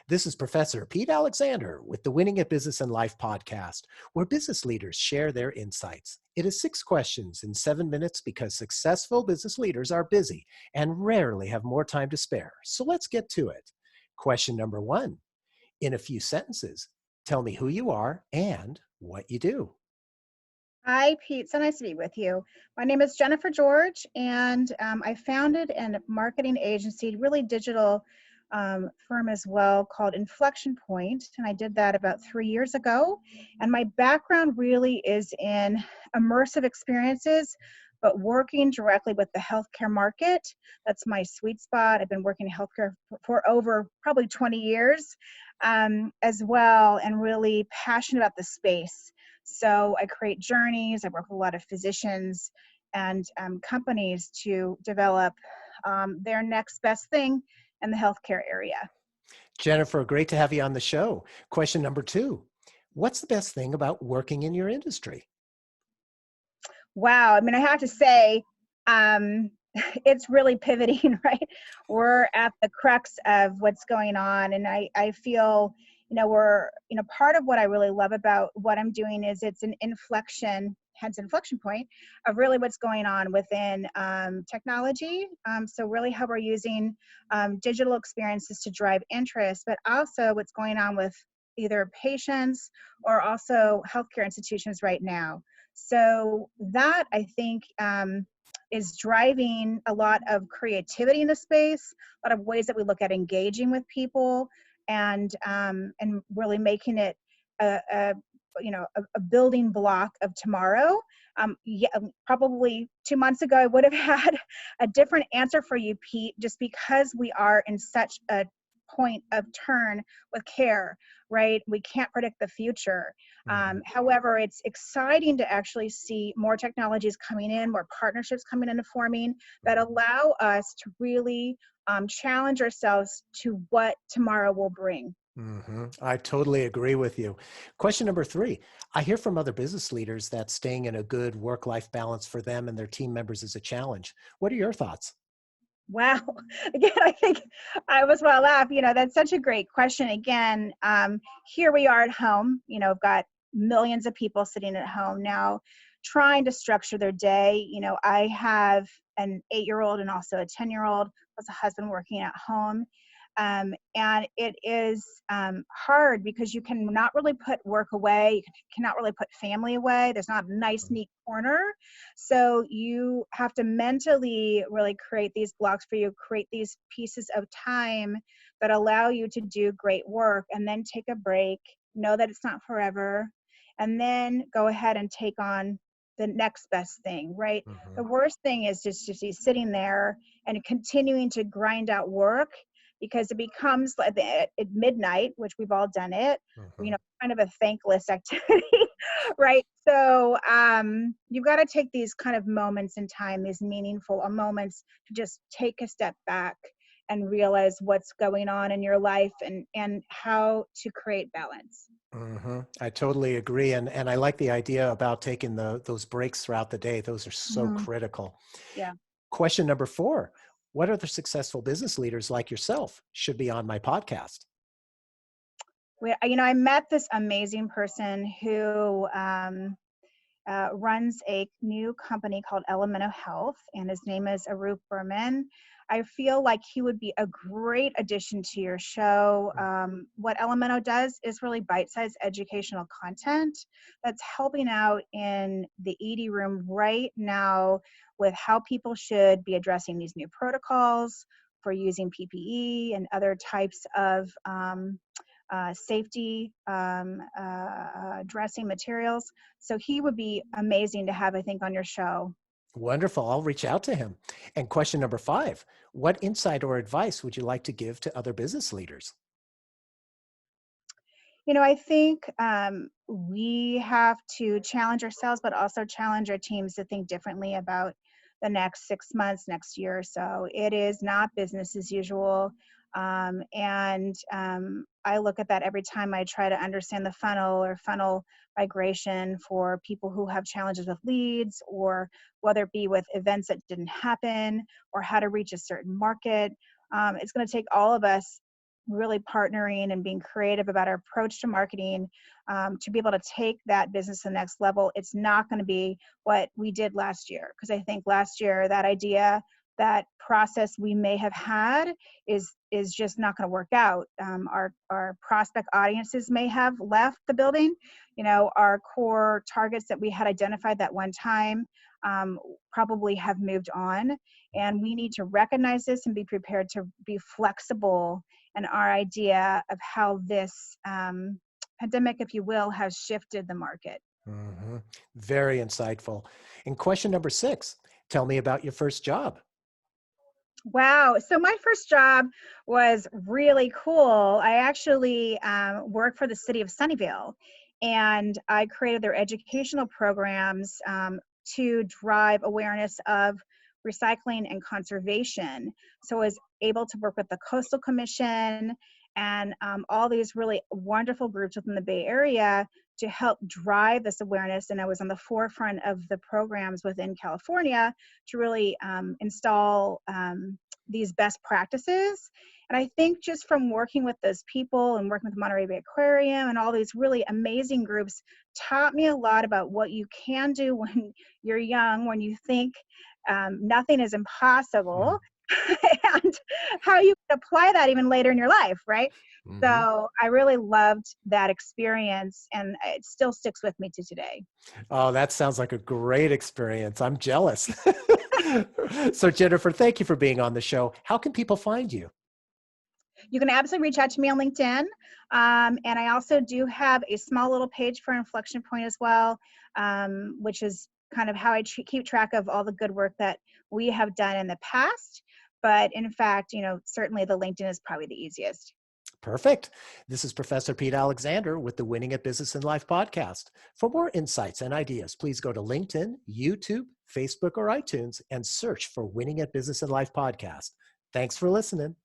This is Professor Pete Alexander with the Winning at Business and Life podcast, where business leaders share their insights. It is 6 questions in 7 minutes because successful business leaders are busy and rarely have more time to spare. So let's get to it. Question number 1. In a few sentences, tell me who you are and what you do. Hi, Pete. So nice to be with you. My name is Jennifer George, and I founded a marketing agency, really digital firm as well, called Inflection Point, and I did that about 3 years ago. And my background really is in immersive experiences, but working directly with the healthcare market. That's my sweet spot. I've been working in healthcare for over probably 20 years as well, and really passionate about the space. So I create journeys. I work with a lot of physicians and companies to develop their next best thing in the healthcare area. Jennifer, great to have you on the show. Question number 2. What's the best thing about working in your industry? Wow. I mean, I have to say, um, it's really pivoting, right? We're at the crux of what's going on. And I feel, part of what I really love about what I'm doing is it's an inflection, hence inflection point of really what's going on within technology. So really how we're using digital experiences to drive interest, but also what's going on with either patients or also healthcare institutions right now. So that I think is driving a lot of creativity in the space, a lot of ways that we look at engaging with people, and really making it a building block of tomorrow. Probably 2 months ago, I would have had a different answer for you, Pete, just because we are in such a point of turn with care, right? We can't predict the future. However, it's exciting to actually see more technologies coming in, more partnerships coming into forming that allow us to really challenge ourselves to what tomorrow will bring. I totally agree with you. Question number 3. I hear from other business leaders that staying in a good work-life balance for them and their team members is a challenge. What are your thoughts? Wow. Again, I think I was well laugh. That's such a great question. Again, here we are at home. I've got millions of people sitting at home now trying to structure their day. I have an 8-year-old and also a 10-year-old, plus a husband working at home. And it is hard because you cannot really put work away. You cannot really put family away. There's not a nice, neat corner. So you have to mentally really create these blocks for you, create these pieces of time that allow you to do great work and then take a break, know that it's not forever, and then go ahead and take on the next best thing, right? The Mhm. worst thing is just to be sitting there and continuing to grind out work because it becomes like at midnight, which we've all done it, Mhm. kind of a thankless activity, right? So you've got to take these kind of moments in time, these meaningful moments to just take a step back and realize what's going on in your life and how to create balance. I totally agree. And I like the idea about taking those breaks throughout the day. Those are so Mhm. critical. Yeah. Question number 4. What other successful business leaders like yourself should be on my podcast? I met this amazing person who runs a new company called Elemento Health, and his name is Arup Burman. I feel like he would be a great addition to your show. What Elemento does is really bite-sized educational content that's helping out in the ED room right now with how people should be addressing these new protocols for using PPE and other types of safety dressing materials. So he would be amazing to have, I think, on your show. Wonderful. I'll reach out to him. And question number 5. What insight or advice would you like to give to other business leaders? I think we have to challenge ourselves, but also challenge our teams to think differently about the next 6 months, next year or so. It is not business as usual. And I look at that every time I try to understand the funnel or funnel migration for people who have challenges with leads, or whether it be with events that didn't happen or how to reach a certain market. It's going to take all of us really partnering and being creative about our approach to marketing, to be able to take that business to the next level. It's not going to be what we did last year, because I think last year that idea, that process we may have had is just not going to work out. Our prospect audiences may have left the building. Our core targets that we had identified that one time probably have moved on, and we need to recognize this and be prepared to be flexible in our idea of how this pandemic, if you will, has shifted the market. Mhm. Very insightful. And question number 6, tell me about your first job. Wow. So my first job was really cool. I actually worked for the city of Sunnyvale, and I created their educational programs to drive awareness of recycling and conservation. So I was able to work with the Coastal Commission and all these really wonderful groups within the Bay Area to help drive this awareness. And I was on the forefront of the programs within California to really install these best practices. And I think just from working with those people and working with Monterey Bay Aquarium and all these really amazing groups taught me a lot about what you can do when you're young, when you think nothing is impossible, and how you can apply that even later in your life, right? Mm-hmm. So I really loved that experience, and it still sticks with me to today. Oh, that sounds like a great experience. I'm jealous. So, Jennifer, thank you for being on the show. How can people find you? You can absolutely reach out to me on LinkedIn. And I also do have a small little page for Inflection Point as well, which is kind of how I keep track of all the good work that we have done in the past. But in fact, certainly the LinkedIn is probably the easiest. Perfect. This is Professor Pete Alexander with the Winning at Business and Life podcast. For more insights and ideas, please go to LinkedIn, YouTube, Facebook, or iTunes and search for Winning at Business and Life podcast. Thanks for listening.